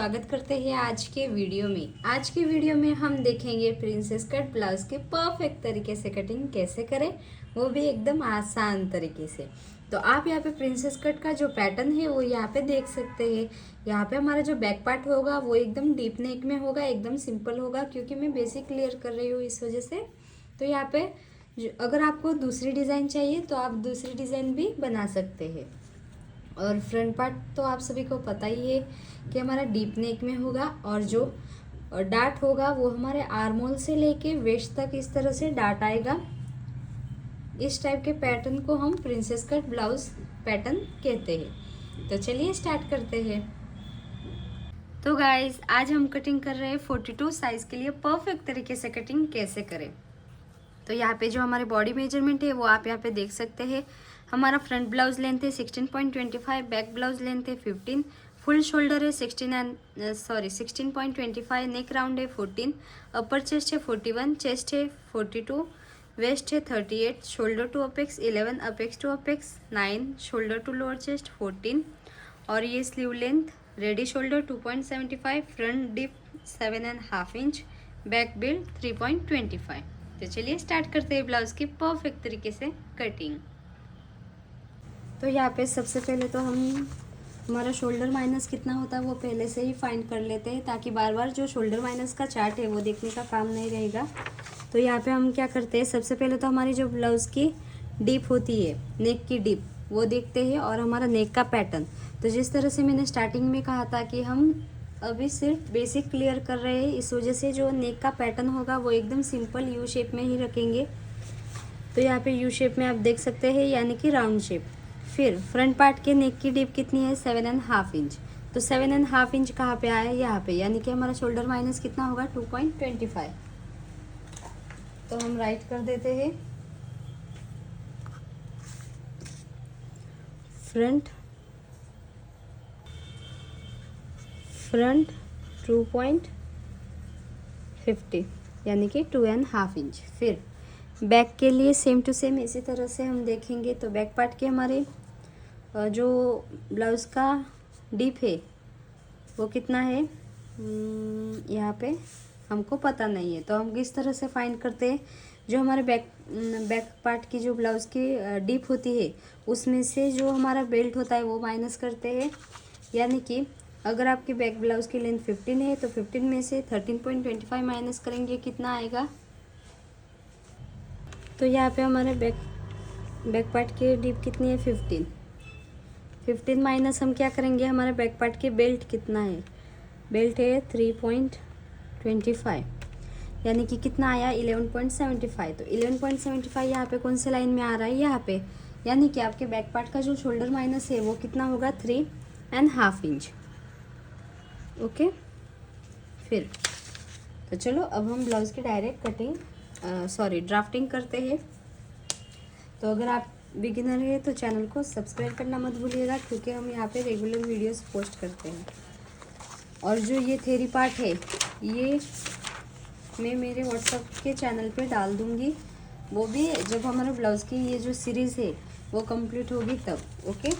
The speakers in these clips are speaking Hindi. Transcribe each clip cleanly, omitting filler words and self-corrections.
स्वागत करते हैं आज के वीडियो में। आज के वीडियो में हम देखेंगे प्रिंसेस कट ब्लाउज के परफेक्ट तरीके से कटिंग कैसे करें, वो भी एकदम आसान तरीके से। तो आप यहाँ पे प्रिंसेस कट का जो पैटर्न है वो यहाँ पे देख सकते हैं। यहाँ पे हमारा जो बैक पार्ट होगा वो एकदम डीप नेक में होगा, एकदम सिंपल होगा, क्योंकि मैं बेसिक क्लियर कर रही हूँ इस वजह से। तो यहाँ पे अगर आपको दूसरी डिज़ाइन चाहिए तो आप दूसरी डिज़ाइन भी बना सकते हैं। और फ्रंट पार्ट तो आप सभी को पता ही है कि हमारा डीप नेक में होगा, और जो डार्ट होगा वो हमारे आर्मोल से लेके वेस्ट तक इस तरह से डार्ट आएगा। इस टाइप के पैटर्न को हम प्रिंसेस कट ब्लाउज पैटर्न कहते हैं। तो चलिए स्टार्ट करते हैं। तो गाइस, आज हम कटिंग कर रहे हैं 42 साइज के लिए परफेक्ट तरीके से कटिंग कैसे करें। तो यहाँ पे जो हमारे बॉडी मेजरमेंट है वो आप यहाँ पे देख सकते हैं। हमारा फ्रंट ब्लाउज लेंथ है 16.25, बैक ब्लाउज लेंथ है 15, फुल शोल्डर है 16.25, नेक राउंड है 14, अपर चेस्ट है 41, चेस्ट है 42, वेस्ट है 38, shoulder to apex 11, apex to apex 9, shoulder to lower chest 14, और ये sleeve length ready shoulder 2.75, front dip 7.5 inch, back build 3.25। तो चलिए स्टार्ट करते हैं ब्लाउज की परफेक्ट तरीके से कटिंग। तो यहाँ पे सबसे पहले तो हम हमारा शोल्डर माइनस कितना होता है वो पहले से ही फाइंड कर लेते हैं, ताकि बार बार जो शोल्डर माइनस का चार्ट है वो देखने का काम नहीं रहेगा। तो यहाँ पे हम क्या करते हैं, सबसे पहले तो हमारी जो ब्लाउज़ की डीप होती है, नेक की डीप, वो देखते हैं, और हमारा नेक का पैटर्न। तो जिस तरह से मैंने स्टार्टिंग में कहा था कि हम अभी सिर्फ बेसिक क्लियर कर रहे हैं, इस वजह से जो नेक का पैटर्न होगा वो एकदम सिंपल यू शेप में ही रखेंगे। तो यहाँ पे यू शेप में आप देख सकते हैं, यानी कि राउंड शेप। फिर फ्रंट पार्ट के नेक की डीप कितनी है, 7.5 इंच। तो 7.5 इंच कहाँ पे आया, यहाँ पे, यानी कि हमारा शोल्डर माइनस कितना होगा, 2.25। तो हम राइट कर देते हैं। फ्रंट 2.50 यानी कि 2.5 इंच। फिर बैक के लिए सेम टू सेम इसी तरह से हम देखेंगे। तो बैक पार्ट के हमारे जो ब्लाउज़ का डीप है वो कितना है, यहाँ पे हमको पता नहीं है, तो हम किस तरह से फाइंड करते हैं। जो हमारे बैक पार्ट की जो ब्लाउज़ की डीप होती है उसमें से जो हमारा बेल्ट होता है वो माइनस करते हैं। यानी कि अगर आपकी बैक ब्लाउज़ की लेंथ 15 है तो 15 में से 13.25 माइनस करेंगे, कितना आएगा। तो यहाँ पे हमारे बैक पार्ट की डीप कितनी है, 15 माइनस हम क्या करेंगे, हमारे बैक पार्ट की बेल्ट कितना है, बेल्ट है 3.25, यानी कि कितना आया, 11.75। तो 11.75 यहाँ पे कौन से लाइन में आ रहा है, यहाँ पे, यानी कि आपके बैक पार्ट का जो शोल्डर माइनस है वो कितना होगा, 3.5 इंच। ओके। फिर तो चलो अब हम ब्लाउज़ की डायरेक्ट कटिंग ड्राफ्टिंग करते हैं। तो अगर आप बिगिनर है तो चैनल को सब्सक्राइब करना मत भूलिएगा, क्योंकि हम यहाँ पे रेगुलर वीडियोस पोस्ट करते हैं। और जो ये थ्योरी पार्ट है ये मैं मेरे व्हाट्सएप के चैनल पे डाल दूँगी, वो भी जब हमारे ब्लाउज़ की ये जो सीरीज़ है वो कंप्लीट होगी तब। ओके।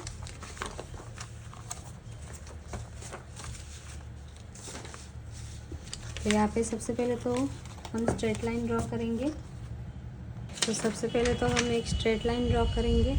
तो यहाँ पे सबसे पहले तो हम स्ट्रेट लाइन ड्रॉ करेंगे। तो सबसे पहले तो हम एक स्ट्रेट लाइन ड्रॉ करेंगे।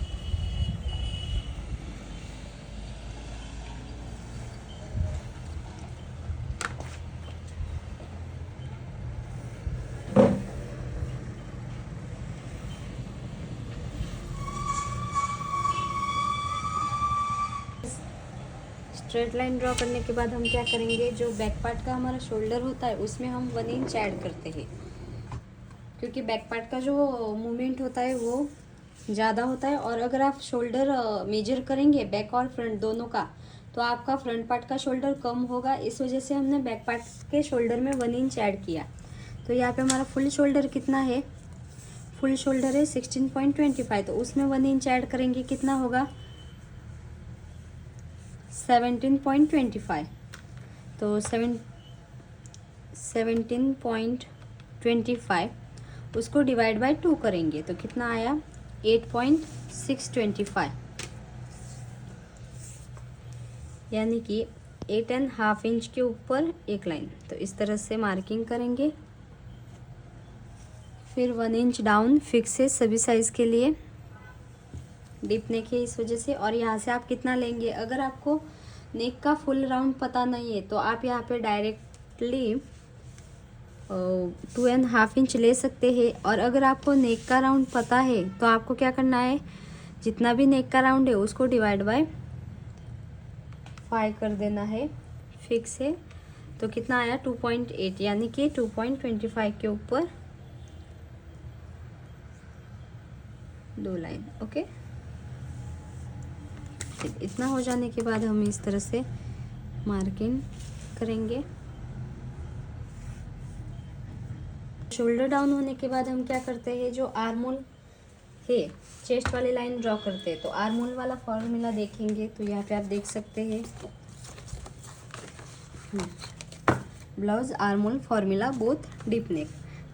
स्ट्रेट लाइन ड्रॉ करने के बाद हम क्या करेंगे, जो बैक पार्ट का हमारा शोल्डर होता है उसमें हम 1 इंच ऐड करते हैं, क्योंकि बैक पार्ट का जो मूवमेंट होता है वो ज़्यादा होता है। और अगर आप शोल्डर मेजर करेंगे बैक और फ्रंट दोनों का, तो आपका फ्रंट पार्ट का शोल्डर कम होगा, इस वजह से हमने बैक पार्ट के शोल्डर में 1 इंच ऐड किया। तो यहाँ पे हमारा फुल शोल्डर कितना है, फुल शोल्डर है 16.25, तो उसमें 1 इंच ऐड करेंगे, कितना होगा, 17.25। तो 17.25 उसको डिवाइड बाय 2 करेंगे तो कितना आया, 8.625, यानी कि 8.5 इंच के ऊपर एक लाइन, तो इस तरह से मार्किंग करेंगे। फिर 1 इंच डाउन फिक्स है सभी साइज़ के लिए, डीप नेक है इस वजह से। और यहाँ से आप कितना लेंगे, अगर आपको नेक का फुल राउंड पता नहीं है तो आप यहाँ पे डायरेक्टली 2.5 इंच ले सकते हैं। और अगर आपको नेक का राउंड पता है तो आपको क्या करना है, जितना भी नेक का राउंड है उसको डिवाइड बाय 5 कर देना है, फिक्स है। तो कितना आया 2.8, यानी कि 2.25 के ऊपर 2 लाइन। ओके, इतना हो जाने के बाद हम इस तरह से मार्किंग करेंगे। शोल्डर डाउन होने के बाद हम क्या करते हैं, जो आर्मोल है चेस्ट वाली लाइन ड्रॉ करते हैं। तो आर्मोल वाला फॉर्मूला देखेंगे तो यहाँ पे आप देख सकते हैं, blouse आर्मोल formula both deep neck.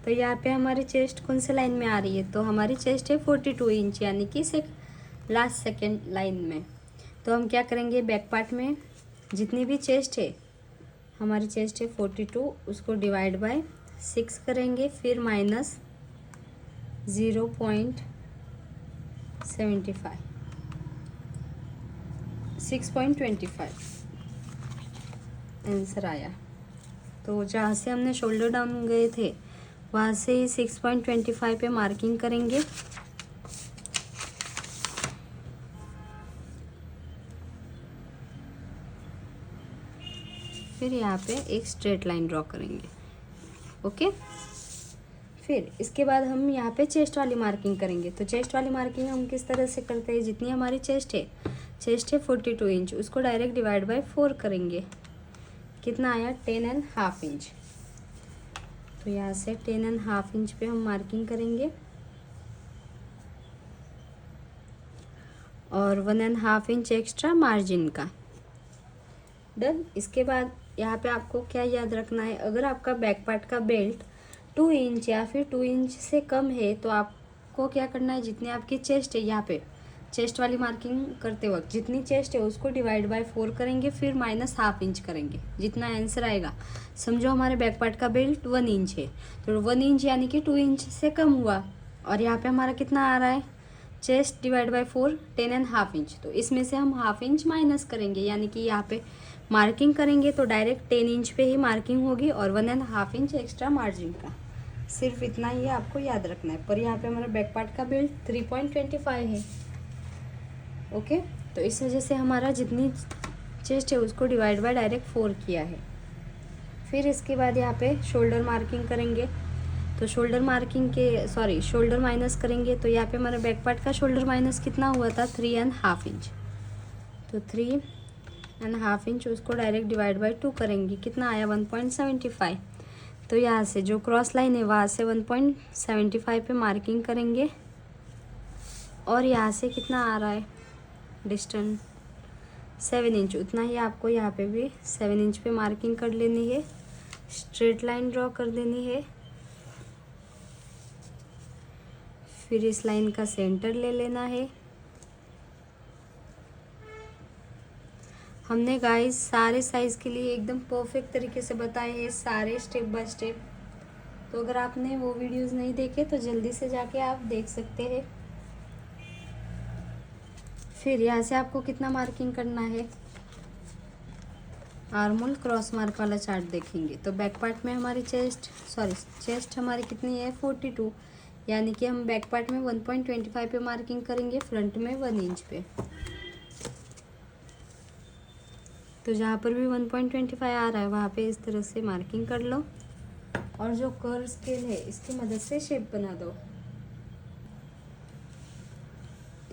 तो यहाँ पे हमारी चेस्ट कौन से लाइन में आ रही है, तो हमारी चेस्ट है 42 इंच, यानी कि लास्ट सेकेंड लाइन में। तो हम क्या करेंगे, बैक पार्ट में जितनी भी चेस्ट है, हमारी चेस्ट है 42, उसको डिवाइड बाय 6 करेंगे, फिर माइनस 0.75 6.25 आंसर आया। तो जहाँ से हमने शोल्डर डाउन गए थे वहाँ से ही 6.25 पे मार्किंग करेंगे। फिर यहाँ पे एक स्ट्रेट लाइन ड्रॉ करेंगे। ओके, फिर इसके बाद हम यहाँ पे चेस्ट वाली मार्किंग करेंगे। तो चेस्ट वाली मार्किंग हम किस तरह से करते हैं, जितनी हमारी चेस्ट है 42 इंच, उसको डायरेक्ट डिवाइड बाय 4 करेंगे। कितना आया 10.5 इंच। तो यहाँ से 10.5 इंच पे हम मार्किंग करेंगे और 1.5 इंच एक्स्ट्रा मार्जिन का। डन। इसके बाद यहाँ पे आपको क्या याद रखना है, अगर आपका बैक पार्ट का बेल्ट 2 इंच या फिर 2 इंच से कम है तो आपको क्या करना है, जितनी आपकी चेस्ट है, यहाँ पे चेस्ट वाली मार्किंग करते वक्त जितनी चेस्ट है उसको डिवाइड बाय 4 करेंगे, फिर -1/2 इंच करेंगे, जितना आंसर आएगा। समझो हमारे बैक पार्ट का बेल्ट 1 इंच है, तो 1 इंच यानी कि 2 इंच से कम हुआ। और यहाँ पे हमारा कितना आ रहा है, चेस्ट डिवाइड बाय 4 10.5 इंच, तो इसमें से हम 1/2 इंच माइनस करेंगे, यानी कि यहाँ पे मार्किंग करेंगे तो डायरेक्ट 10 इंच पे ही मार्किंग होगी और 1.5 इंच एक्स्ट्रा मार्जिन का। सिर्फ इतना ही आपको याद रखना है। पर यहाँ पे हमारा बैक पार्ट का बेल्ट 3.25 है। ओके, तो इस वजह से हमारा जितनी चेस्ट है उसको डिवाइड बाय डायरेक्ट 4 किया है। फिर इसके बाद यहाँ पे शोल्डर मार्किंग करेंगे। तो शोल्डर माइनस करेंगे। तो यहाँ पे हमारा बैक पार्ट का शोल्डर माइनस कितना हुआ था 3.5 इंच। तो 3.5 इंच उसको डायरेक्ट डिवाइड बाय 2 करेंगे, कितना आया 1.75। तो यहाँ से जो क्रॉस लाइन है वहाँ से 1.75 पे मार्किंग करेंगे और यहाँ से कितना आ रहा है डिस्टेंस 7 इंच, उतना ही आपको यहाँ पे भी 7 इंच पे मार्किंग कर लेनी है, स्ट्रेट लाइन ड्रॉ कर देनी है। फिर इस लाइन का सेंटर ले लेना है। हमने गाइस सारे साइज़ के लिए एकदम परफेक्ट तरीके से बताए हैं, सारे स्टेप बाय स्टेप। तो अगर आपने वो वीडियोस नहीं देखे तो जल्दी से जाके आप देख सकते हैं। फिर यहाँ से आपको कितना मार्किंग करना है, आर्मोल क्रॉस मार्क वाला चार्ट देखेंगे। तो बैक पार्ट में हमारी चेस्ट हमारी कितनी है 42, यानी कि हम बैक पार्ट में 1.25 पे मार्किंग करेंगे, फ्रंट में 1 इंच पे। तो जहाँ पर भी 1.25 आ रहा है वहाँ पे इस तरह से मार्किंग कर लो और जो कर्व स्केल है इसकी मदद से शेप बना दो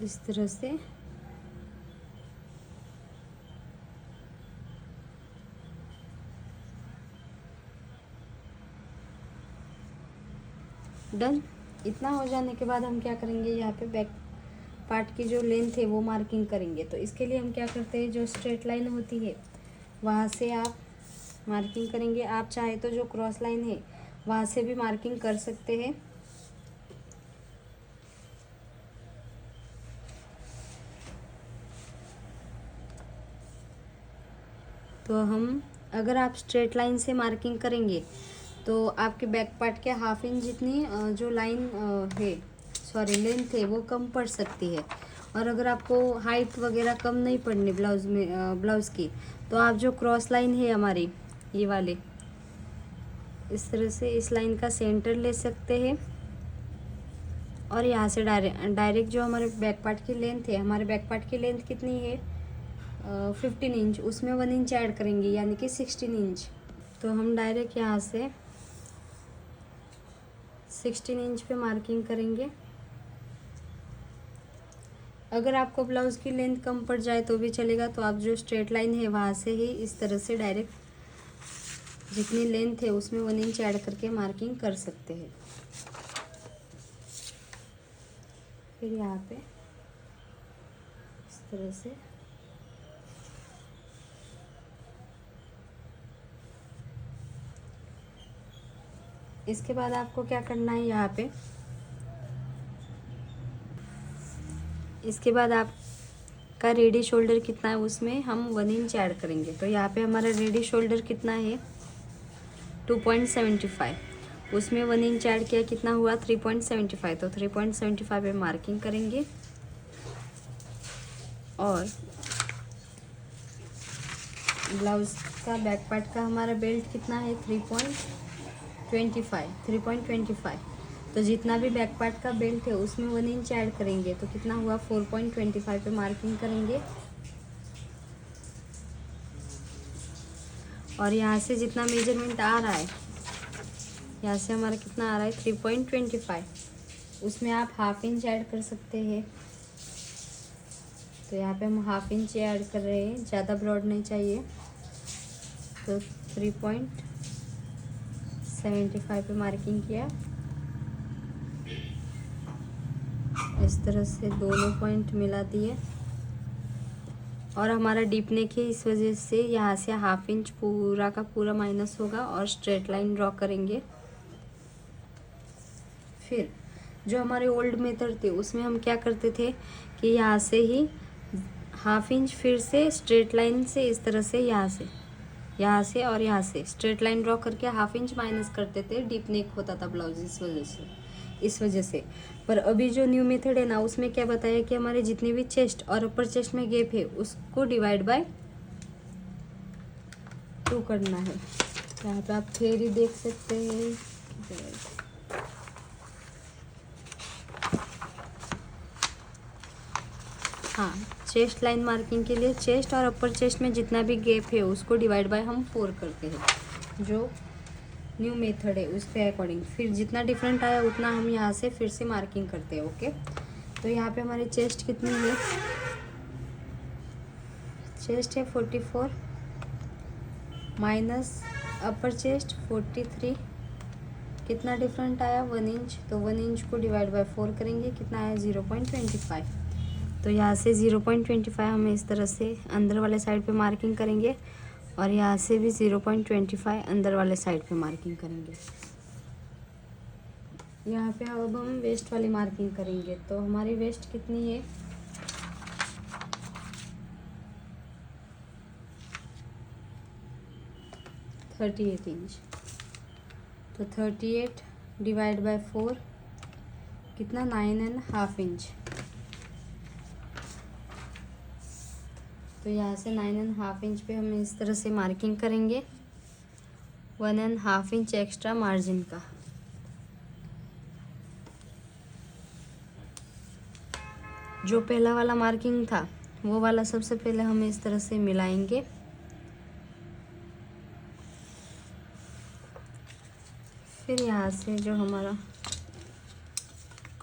इस तरह से। डन। इतना हो जाने के बाद हम क्या करेंगे, यहाँ पे बैक पार्ट की जो लेंथ है वो मार्किंग करेंगे। तो इसके लिए हम क्या करते हैं, जो स्ट्रेट लाइन होती है वहाँ से आप मार्किंग करेंगे। आप चाहे तो जो क्रॉस लाइन है वहाँ से भी मार्किंग कर सकते हैं। तो हम अगर आप स्ट्रेट लाइन से मार्किंग करेंगे तो आपके बैक पार्ट के हाफ इंच जितनी जो लाइन है सॉरी लेंथ है वो कम पड़ सकती है। और अगर आपको हाइट वगैरह कम नहीं पड़नी ब्लाउज़ में ब्लाउज़ की, तो आप जो क्रॉस लाइन है हमारी ये वाले, इस तरह से इस लाइन का सेंटर ले सकते हैं और यहाँ से डायरेक्ट जो हमारे बैक पार्ट की लेंथ है, हमारे बैक पार्ट की लेंथ कितनी है 15 इंच, उसमें 1 इंच ऐड करेंगे यानी कि 16 इंच। तो हम डायरेक्ट यहाँ से 16 इंच पे मार्किंग करेंगे। अगर आपको ब्लाउज़ की लेंथ कम पड़ जाए तो भी चलेगा, तो आप जो स्ट्रेट लाइन है वहाँ से ही इस तरह से डायरेक्ट जितनी लेंथ है उसमें 1 इंच ऐड करके मार्किंग कर सकते हैं। फिर यहाँ पे इस तरह से इसके बाद आपको क्या करना है, यहाँ पे इसके बाद आपका रेडी शोल्डर कितना है उसमें हम 1 इंच ऐड करेंगे। तो यहाँ पे हमारा रेडी शोल्डर कितना है 2.75, उसमें 1 इंच ऐड किया कितना हुआ 3.75। तो 3.75 पे मार्किंग करेंगे और ब्लाउज का बैक पार्ट का हमारा बेल्ट कितना है 3.25। तो जितना भी बैक पार्ट का बेल्ट है उसमें 1 इंच ऐड करेंगे तो कितना हुआ 4.25 पे मार्किंग करेंगे। और यहाँ से जितना मेजरमेंट आ रहा है, यहाँ से हमारा कितना आ रहा है 3.25, उसमें आप हाफ इंच ऐड कर सकते हैं। तो यहाँ पे हम हाफ इंच ऐड कर रहे हैं, ज़्यादा ब्रॉड नहीं चाहिए। तो 3.75 पे मार्किंग किया, इस तरह से दोनों पॉइंट मिला दिए। और हमारा डीप नेक है, इस वजह से यहाँ से हाफ इंच पूरा का पूरा माइनस होगा और स्ट्रेट लाइन ड्रॉ करेंगे। फिर जो हमारे ओल्ड मेथड थे उसमें हम क्या करते थे कि यहाँ से ही हाफ इंच फिर से स्ट्रेट लाइन से इस तरह से यहाँ से और यहाँ से स्ट्रेट लाइन ड्रॉ करके हाफ इंच माइनस करते थे, डीप नेक होता था ब्लाउज इस वजह से। पर अभी जो न्यू मेथड है ना उसमें क्या बताया कि हमारे जितनी भी चेस्ट और अपर चेस्ट में गैप है उसको डिवाइड बाय 2 करना है। यहाँ पे आप थ्योरी देख सकते हैं। हाँ, चेस्ट लाइन मार्किंग के लिए चेस्ट और अपर चेस्ट में जितना भी गैप है उसको डिवाइड बाय हम 4 करते हैं, जो न्यू मेथड है उसके अकॉर्डिंग। फिर जितना डिफरेंट आया उतना हम यहाँ से फिर से मार्किंग करते हैं। ओके, तो यहाँ पे हमारी चेस्ट कितनी है, चेस्ट है 44 माइनस अपर चेस्ट 43, कितना डिफरेंट आया 1 इंच। तो 1 इंच को डिवाइड बाय 4 करेंगे, कितना आया 0.25। तो यहाँ से 0.25 हम इस तरह से अंदर वाले साइड पे मार्किंग करेंगे और यहाँ से भी 0.25 अंदर वाले साइड पे मार्किंग करेंगे। यहाँ पे अब हम वेस्ट वाली मार्किंग करेंगे। तो हमारी वेस्ट कितनी है 38 इंच। तो 38 डिवाइड बाय 4 कितना 9.5 इंच। तो यहाँ से 9.5 इंच पे हम इस तरह से मार्किंग करेंगे, 1.5 इंच एक्स्ट्रा मार्जिन का। जो पहला वाला मार्किंग था वो वाला सबसे पहले हम इस तरह से मिलाएंगे। फिर यहाँ से जो हमारा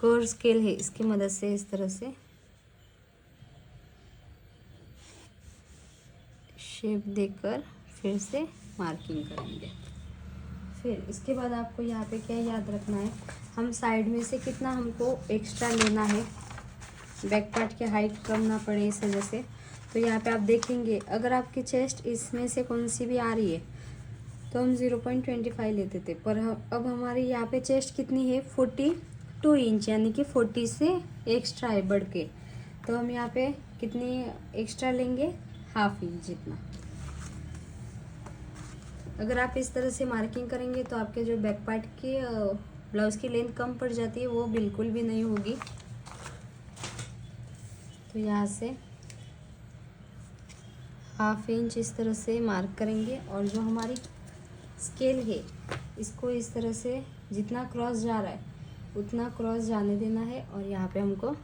कर्व स्केल है इसकी मदद से इस तरह से शेप देकर फिर से मार्किंग करेंगे। फिर इसके बाद आपको यहाँ पे क्या याद रखना है, हम साइड में से कितना हमको एक्स्ट्रा लेना है, बैक पार्ट की हाइट कम ना पड़े इस वजह से। तो यहाँ पे आप देखेंगे अगर आपकी चेस्ट इसमें से कौन सी भी आ रही है तो हम 0.25 लेते थे, पर अब हमारी यहाँ पे चेस्ट कितनी है 42 इंच, यानी कि 40 से एक्स्ट्रा है बढ़ के। तो हम यहाँ पे कितनी एक्स्ट्रा लेंगे, हाफ इंच जितना। अगर आप इस तरह से मार्किंग करेंगे तो आपके जो बैक पार्ट की ब्लाउज़ की लेंथ कम पड़ जाती है, वो बिल्कुल भी नहीं होगी। तो यहाँ से 1/2 इंच इस तरह से मार्क करेंगे और जो हमारी स्केल है इसको इस तरह से जितना क्रॉस जा रहा है उतना क्रॉस जाने देना है और यहाँ पे हमको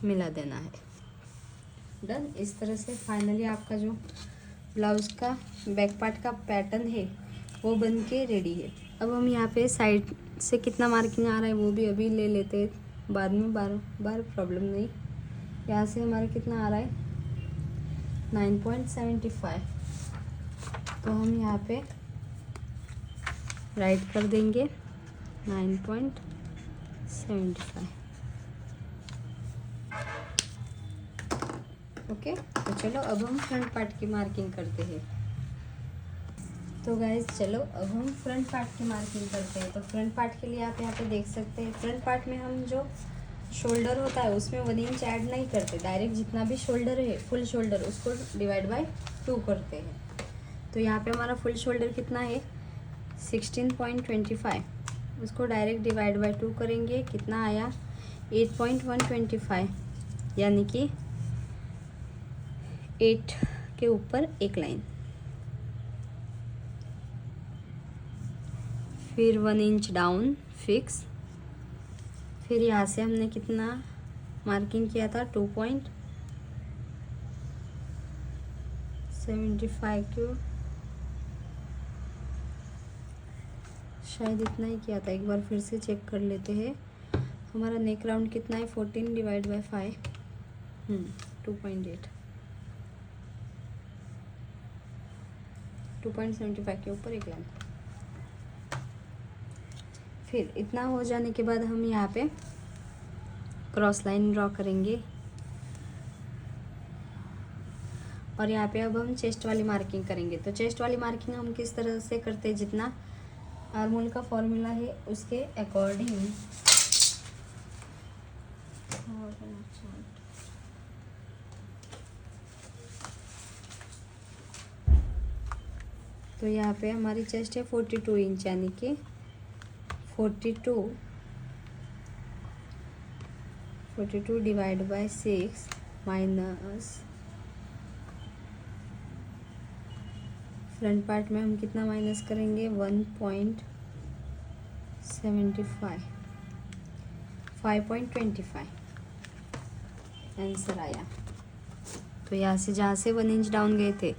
मिला देना है। डन। इस तरह से फाइनली आपका जो ब्लाउज़ का बैक पार्ट का पैटर्न है वो बन के रेडी है। अब हम यहाँ पे साइड से कितना मार्किंग आ रहा है वो भी अभी ले लेते हैं, बाद में बार प्रॉब्लम नहीं। यहाँ से हमारा कितना आ रहा है 9.75, तो हम यहाँ पे राइट कर देंगे 9.75। ओके, तो चलो अब हम फ्रंट पार्ट की मार्किंग करते हैं। तो गाइज चलो अब हम फ्रंट पार्ट की मार्किंग करते हैं। तो फ्रंट पार्ट के लिए आप यहाँ पे देख सकते हैं, फ्रंट पार्ट में हम जो शोल्डर होता है उसमें 1 इंच ऐड नहीं करते, डायरेक्ट जितना भी शोल्डर है फुल शोल्डर उसको डिवाइड बाय 2 करते हैं। तो यहाँ पे हमारा फुल शोल्डर कितना है 16.25, उसको डायरेक्ट डिवाइड बाय 2 करेंगे, कितना आया 8.125, यानी कि 8 के ऊपर एक लाइन, फिर 1 इंच डाउन फिक्स, फिर यहाँ से हमने कितना मार्किंग किया था 2.75 क्यों, शायद इतना ही किया था, एक बार फिर से चेक कर लेते हैं। हमारा नेक राउंड कितना है 14 डिवाइड बाय 5, 2.8, 2.75 के ऊपर एक लाइन। फिर इतना हो जाने के बाद हम यहाँ पे क्रॉस लाइन ड्रॉ करेंगे और यहाँ पे अब हम चेस्ट वाली मार्किंग करेंगे। तो चेस्ट वाली मार्किंग हम किस तरह से करते हैं, जितना आर्मोल का फॉर्मूला है उसके अकॉर्डिंग। तो यहाँ पे हमारी चेस्ट है 42 इंच, यानी कि 42 divide by 6 minus front part में हम कितना माइनस करेंगे 1.75, 5.25 आंसर आया। तो यहाँ से जहाँ से 1 इंच डाउन गए थे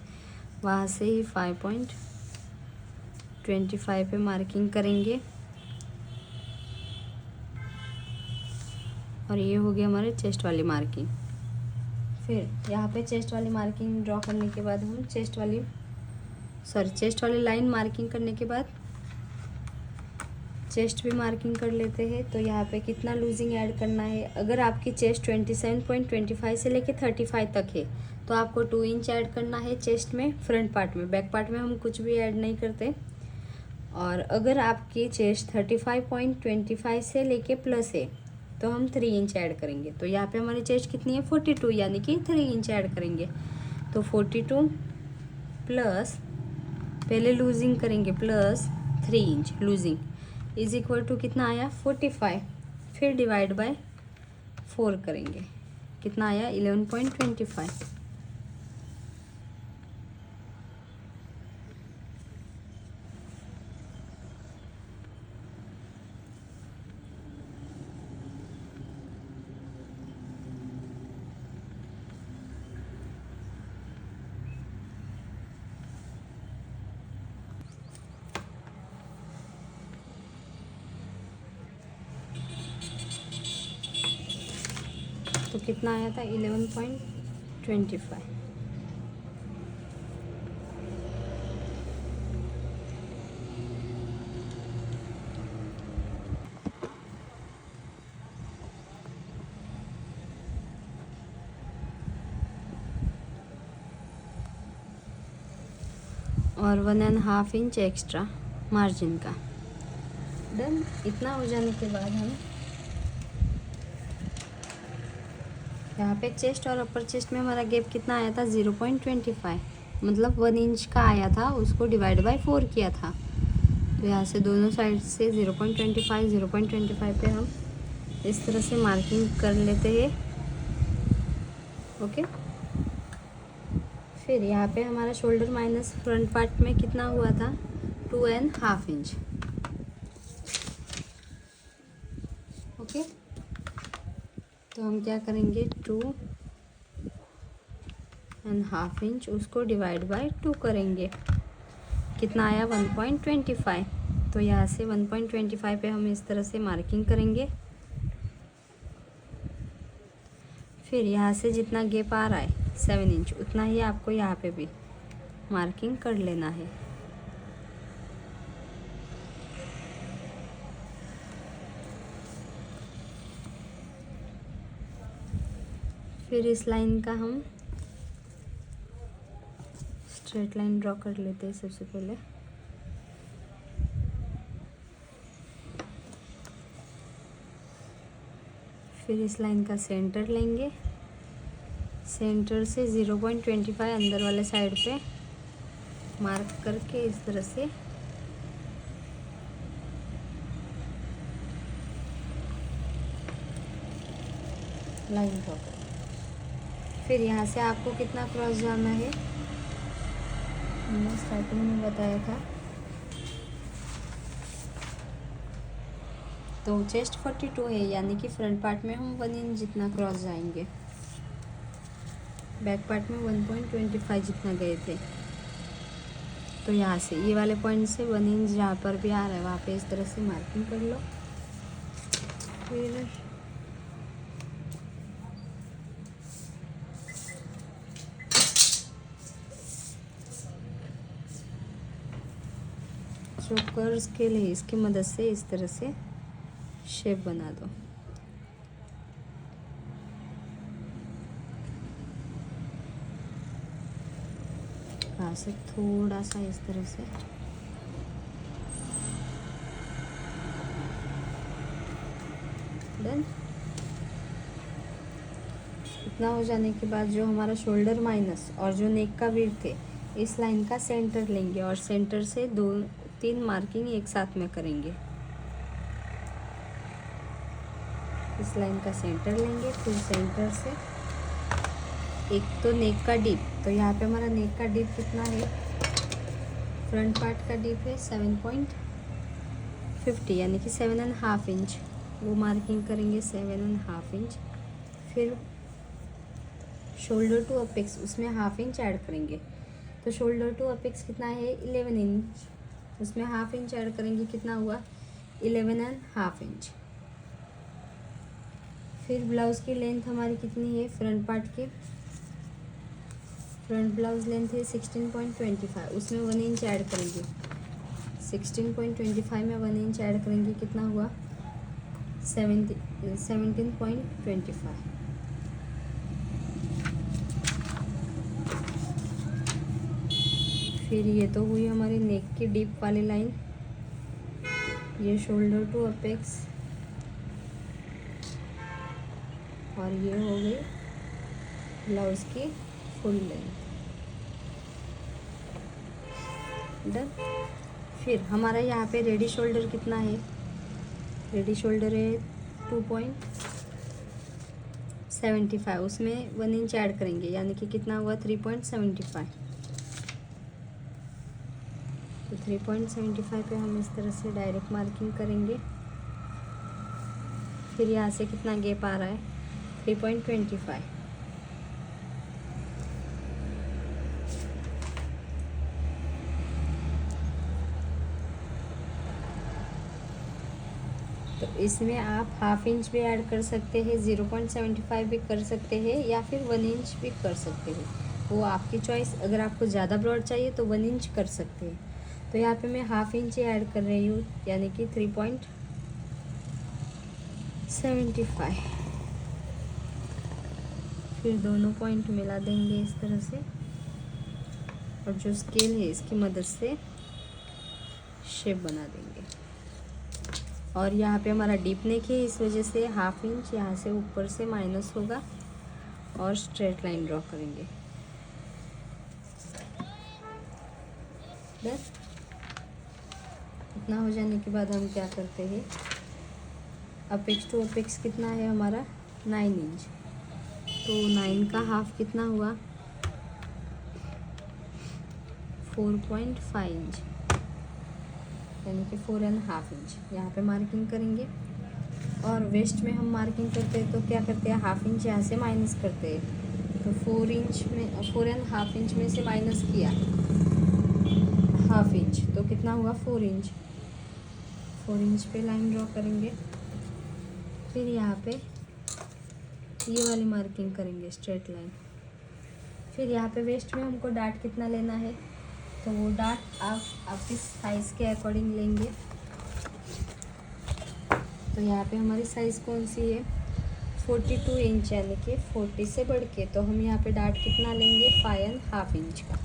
वहाँ से ही 5.25 पे मार्किंग करेंगे और ये हो गया हमारे चेस्ट वाली मार्किंग। फिर यहाँ पे चेस्ट वाली मार्किंग ड्रॉ करने के बाद हम चेस्ट वाली लाइन मार्किंग करने के बाद चेस्ट भी मार्किंग कर लेते हैं। तो यहाँ पे कितना लूजिंग ऐड करना है, अगर आपकी चेस्ट 27.25 से लेके 35 तक है तो आपको 2 इंच ऐड करना है चेस्ट में, फ्रंट पार्ट में। बैक पार्ट में हम कुछ भी ऐड नहीं करते। और अगर आपकी चेस्ट 35.25 से लेके प्लस है तो हम 3 इंच ऐड करेंगे। तो यहाँ पे हमारी चेस्ट कितनी है 42, यानी कि 3 इंच ऐड करेंगे। तो 42 प्लस पहले लूजिंग करेंगे plus 3 inch loosing is equal to कितना आया 45, फिर डिवाइड बाय 4 करेंगे, कितना आया 11.25। तो कितना आया था 11.25। और 1.5 इंच एक्स्ट्रा मार्जिन का। डन। इतना हो जाने के बाद हम यहाँ पे चेस्ट और अपर चेस्ट में हमारा गैप कितना आया था 0.25, मतलब 1 इंच का आया था उसको डिवाइड बाय 4 किया था। तो यहाँ से दोनों साइड से 0.25 पे हम इस तरह से मार्किंग कर लेते हैं। ओके, फिर यहाँ पे हमारा शोल्डर माइनस फ्रंट पार्ट में कितना हुआ था, 2.5 इंच। ओके, तो हम क्या करेंगे, 2.5 इंच, उसको डिवाइड बाय 2 करेंगे, कितना आया 1.25। तो यहाँ से 1.25 पे हम इस तरह से मार्किंग करेंगे। फिर यहाँ से जितना गैप आ रहा है 7 इंच, उतना ही आपको यहाँ पे भी मार्किंग कर लेना है। फिर इस लाइन का हम स्ट्रेट लाइन ड्रॉ कर लेते हैं सबसे पहले। फिर इस लाइन का सेंटर लेंगे, सेंटर से 0.25 अंदर वाले साइड पे मार्क करके इस तरह से लाइन ड्रॉ कर। फिर यहाँ से आपको कितना क्रॉस जाना है, मैंने स्टार्टिंग में बताया था। तो चेस्ट 42 है, यानी कि फ्रंट पार्ट में हम 1 इंच जितना क्रॉस जाएंगे, बैक पार्ट में 1.25 जितना गए थे। तो यहाँ से ये वाले पॉइंट से 1 इंच जहाँ पर भी आ रहा है वहाँ पे इस तरह से मार्किंग कर लो। फिर जो कर्व स्केल है इसकी मदद से इस तरह से शेप बना दो। यहाँ से थोड़ा सा इस तरह से डन। इतना हो जाने के बाद जो हमारा शोल्डर माइनस और जो नेक का विड्थ है, इस लाइन का सेंटर लेंगे और सेंटर से 2-3 मार्किंग एक साथ में करेंगे। इस लाइन का सेंटर लेंगे, फिर सेंटर से एक तो नेक का डीप, तो यहाँ पे हमारा नेक का डीप कितना है, फ्रंट पार्ट का डीप है 7.50 यानी कि 7.5 इंच, वो मार्किंग करेंगे 7.5 इंच। फिर शोल्डर टू अपेक्स, उसमें 1/2 इंच ऐड करेंगे। तो शोल्डर टू अपेक्स कितना है 11 इंच, उसमें 1/2 इंच ऐड करेंगे, कितना हुआ 11.5 इंच। फिर ब्लाउज़ की लेंथ हमारी कितनी है, फ्रंट पार्ट की फ्रंट ब्लाउज लेंथ है 16.25, उसमें 1 इंच ऐड करेंगे। 16.25 में 1 इंच ऐड करेंगे, कितना हुआ 17.25। फिर ये तो हुई हमारी नेक की डीप वाली लाइन, ये शोल्डर टू अपेक्स, और ये हो गई ब्लाउज की फुल लेंथ। डन। फिर हमारा यहाँ पे रेडी शोल्डर कितना है, रेडी शोल्डर है 2.75, उसमें 1 इंच ऐड करेंगे, यानी कि कितना हुआ 3.75। तो 3.75 पे हम इस तरह से डायरेक्ट मार्किंग करेंगे। फिर यहाँ से कितना गैप आ रहा है 3.25। तो इसमें आप 1/2 इंच भी ऐड कर सकते हैं, 0.75 भी कर सकते हैं, या फिर 1 इंच भी कर सकते हैं, वो आपकी चॉइस। अगर आपको ज़्यादा ब्रॉड चाहिए तो 1 इंच कर सकते हैं। तो यहाँ पे मैं 1/2 इंच ही ऐड कर रही हूँ, यानी कि 3.75। फिर दोनों पॉइंट मिला देंगे इस तरह से, और जो स्केल है इसकी मदद से शेप बना देंगे। और यहाँ पे हमारा डीप नेक है, इस वजह से 1/2 इंच यहाँ से ऊपर से माइनस होगा और स्ट्रेट लाइन ड्रॉ करेंगे। डन। इतना हो जाने के बाद हम क्या करते हैं, अपेक्स टू अपेक्स कितना है हमारा 9 इंच, तो 9 का हाफ कितना हुआ 4.5 इंच, यानी कि 4.5 इंच यहाँ पे मार्किंग करेंगे। और वेस्ट में हम मार्किंग करते हैं तो क्या करते हैं, हाफ इंच यहाँ से माइनस करते हैं, तो 4.5 इंच में से माइनस किया हाफ इंच, तो कितना हुआ 4 इंच। 4 इंच पे लाइन ड्रॉ करेंगे, फिर यहाँ पे ये वाली मार्किंग करेंगे स्ट्रेट लाइन। फिर यहाँ पे वेस्ट में हमको डाट कितना लेना है, तो वो डाट आप आपकी साइज़ के अकॉर्डिंग लेंगे। तो यहाँ पे हमारी साइज़ कौन सी है 42 इंच, यानी कि 40 से बढ़ के, तो हम यहाँ पे डाट कितना लेंगे 5.5 इंच का।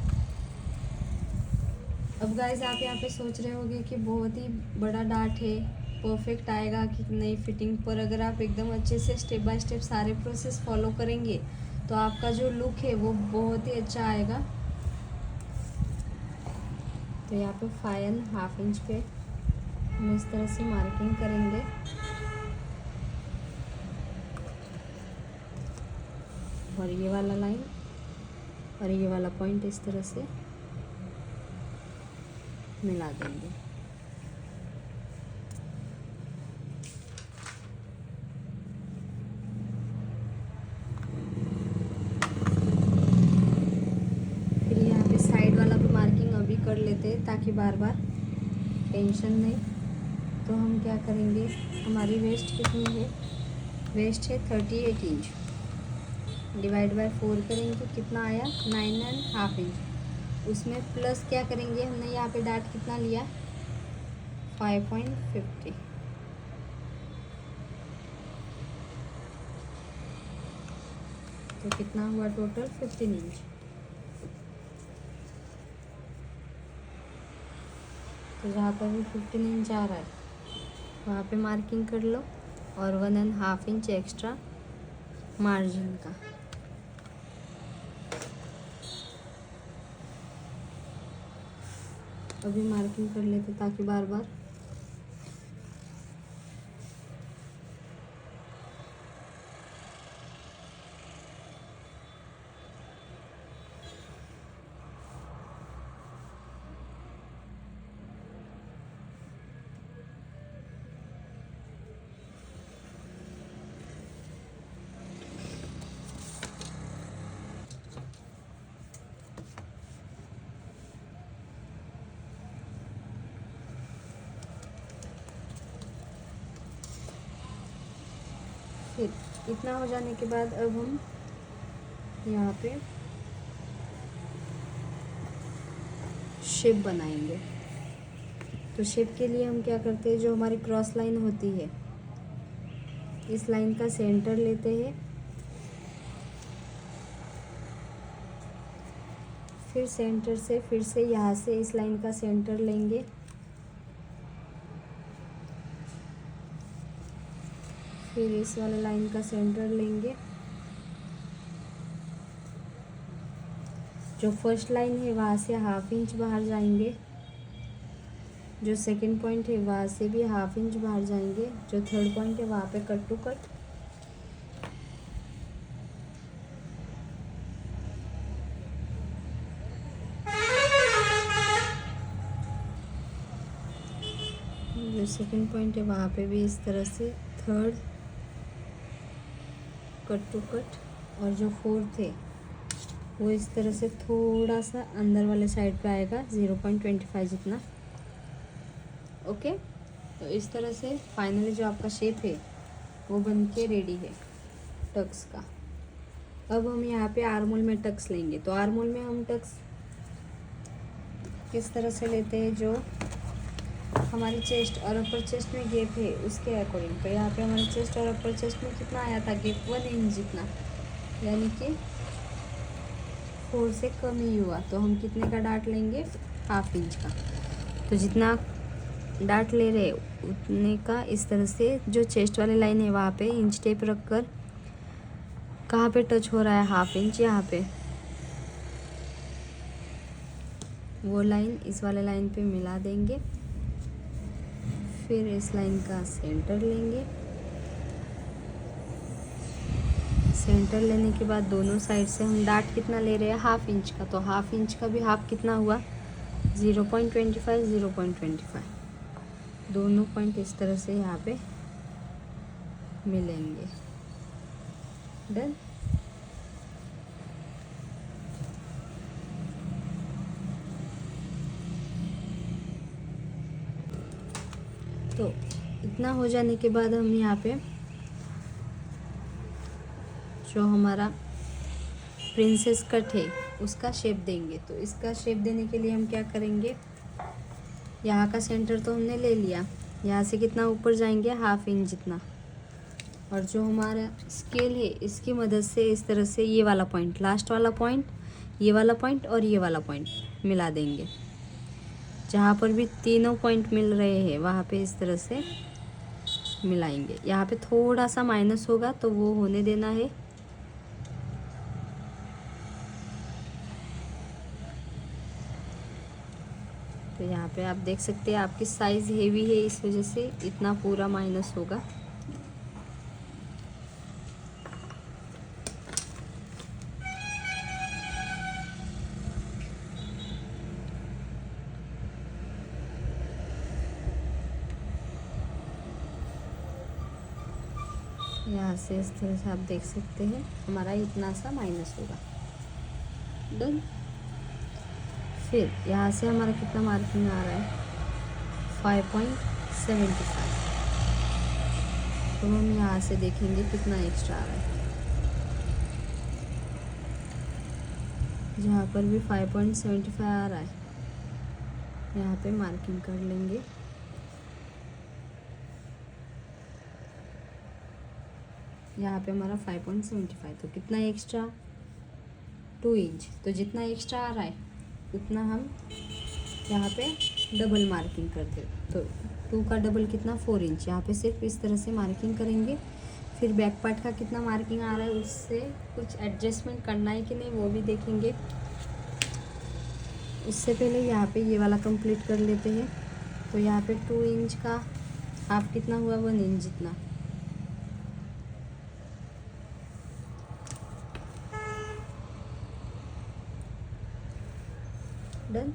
अब गाइज आप यहाँ पे सोच रहे होंगे कि बहुत ही बड़ा डाट है, परफेक्ट आएगा कि नहीं फिटिंग, पर अगर आप एकदम अच्छे से स्टेप बाय स्टेप सारे प्रोसेस फॉलो करेंगे तो आपका जो लुक है वो बहुत ही अच्छा आएगा। तो यहाँ पे 5.5 इंच पे हम इस तरह से मार्किंग करेंगे। और ये वाला लाइन और ये वाला पॉइंट इस तरह से मिला देंगे। फिर यहाँ पे साइड वाला भी मार्किंग अभी कर लेते हैं ताकि बार बार टेंशन नहीं। तो हम क्या करेंगे, हमारी वेस्ट कितनी है, वेस्ट है 38 इंच, डिवाइड बाय 4 करेंगे, कितना आया 9.5 इंच। उसमें प्लस क्या करेंगे, हमने यहाँ पे डाट कितना लिया 5.50, तो कितना हुआ टोटल 15 इंच। तो जहाँ पर भी 15 इंच आ रहा है वहाँ पे मार्किंग कर लो, और 1.5 इंच एक्स्ट्रा मार्जिन का। अभी मार्किंग कर लेते ताकि बार बार फिर इतना हो जाने के बाद अब हम यहाँ पे शेप बनाएंगे। तो शेप के लिए हम क्या करते हैं, जो हमारी क्रॉस लाइन होती है इस लाइन का सेंटर लेते हैं, फिर सेंटर से फिर से यहाँ से इस लाइन का सेंटर लेंगे, फिर इस वाले लाइन का सेंटर लेंगे। जो फर्स्ट लाइन है वहाँ से हाफ इंच बाहर जाएंगे, जो सेकंड पॉइंट है वहाँ से भी हाफ इंच बाहर जाएंगे, जो थर्ड पॉइंट है वहाँ पे कट टू कट। जो सेकंड पॉइंट है वहाँ पे भी इस तरह से थर्ड कट टू कट, और जो फोर्थ है वो इस तरह से थोड़ा सा अंदर वाले साइड पे आएगा 0.25 जितना। ओके, तो इस तरह से फाइनली जो आपका शेप है वो बन के रेडी है टक्स का। अब हम यहाँ पे आर्मोल में टक्स लेंगे। तो आर्मोल में हम टक्स किस तरह से लेते हैं, जो हमारी चेस्ट और अपर चेस्ट में गैप है उसके अकॉर्डिंग। तो यहाँ पे हमारी चेस्ट और अपर चेस्ट में कितना आया था गैप 1 इंच जितना, यानी कि 4 से कम ही हुआ। तो हम कितने का डाट लेंगे, हाफ इंच का। तो जितना डाट ले रहे उतने का इस तरह से जो चेस्ट वाली लाइन है वहाँ पे इंच टेप रख कर, कहाँ पे टच हो रहा है हाफ इंच, यहाँ पे वो लाइन इस वाले लाइन पे मिला देंगे। फिर इस लाइन का सेंटर लेंगे। सेंटर लेने के बाद दोनों साइड से हम डार्ट कितना ले रहे हैं, 1/2 इंच का। तो 1/2 इंच का भी हाफ कितना हुआ, 0.25 0.25। दोनों पॉइंट इस तरह से यहाँ पे मिलेंगे। डन। तो इतना हो जाने के बाद हम यहाँ पे जो हमारा प्रिंसेस कट है उसका शेप देंगे। तो इसका शेप देने के लिए हम क्या करेंगे, यहाँ का सेंटर तो हमने ले लिया, यहाँ से कितना ऊपर जाएंगे, 1/2 इंच जितना। और जो हमारा स्केल है इसकी मदद से इस तरह से ये वाला पॉइंट, लास्ट वाला पॉइंट, ये वाला पॉइंट और ये वाला पॉइंट मिला देंगे। जहाँ पर भी तीनों पॉइंट मिल रहे हैं वहाँ पे इस तरह से मिलाएंगे। यहाँ पे थोड़ा सा माइनस होगा तो वो होने देना है। तो यहाँ पे आप देख सकते हैं आपकी साइज़ हेवी है, इस वजह से इतना पूरा माइनस होगा। यहाँ से इस तरह से आप देख सकते हैं हमारा इतना सा माइनस होगा। डन। फिर यहाँ से हमारा कितना मार्किंग आ रहा है, 5.75। तो हम यहाँ से देखेंगे कितना एक्स्ट्रा आ रहा है। जहाँ पर भी 5.75 आ रहा है यहाँ पे मार्किंग कर लेंगे। यहाँ पे हमारा 5.75, तो कितना एक्स्ट्रा, 2 इंच। तो जितना एक्स्ट्रा आ रहा है उतना हम यहाँ पे डबल मार्किंग कर दे। तो 2 का डबल कितना, 4 इंच। यहाँ पे सिर्फ इस तरह से मार्किंग करेंगे। फिर बैक पार्ट का कितना मार्किंग आ रहा है, उससे कुछ एडजस्टमेंट करना है कि नहीं वो भी देखेंगे। उससे पहले यहाँ पे ये वाला कंप्लीट कर लेते हैं। तो यहाँ पे 2 इंच का हाफ कितना हुआ, 1 इंच जितना। डन।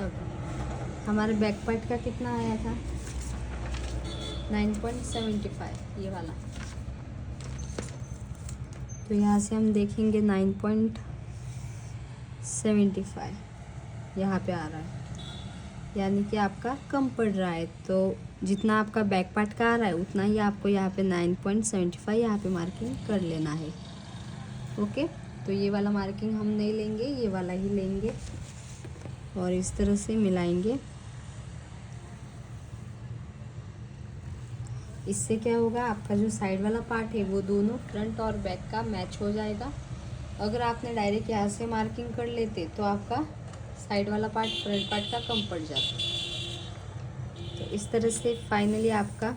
अब हमारे बैक पार्ट का कितना आया था, 9.75 ये वाला। तो यहाँ से हम देखेंगे 9.75 यहाँ पे आ रहा है, यानी कि आपका कम पड़ रहा है। तो जितना आपका बैक पार्ट का आ रहा है उतना ही आपको यहाँ पे 9.75 यहाँ पे मार्किंग कर लेना है। ओके। तो ये वाला मार्किंग हम नहीं लेंगे, ये वाला ही लेंगे और इस तरह से मिलाएंगे। इससे क्या होगा, आपका जो साइड वाला पार्ट है वो दोनों फ्रंट और बैक का मैच हो जाएगा। अगर आपने डायरेक्ट यहाँ से मार्किंग कर लेते तो आपका साइड वाला पार्ट फ्रंट पार्ट का कम पड़ जाता। तो इस तरह से फाइनली आपका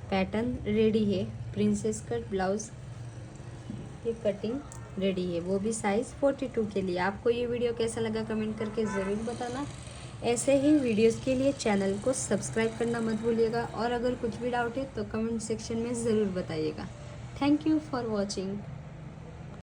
पैटर्न रेडी है। प्रिंसेस कट ब्लाउज़ की कटिंग रेडी है, वो भी साइज़ 42 के लिए। आपको ये वीडियो कैसा लगा कमेंट करके ज़रूर बताना। ऐसे ही वीडियोस के लिए चैनल को सब्सक्राइब करना मत भूलिएगा और अगर कुछ भी डाउट है तो कमेंट सेक्शन में ज़रूर बताइएगा। Thank you for watching.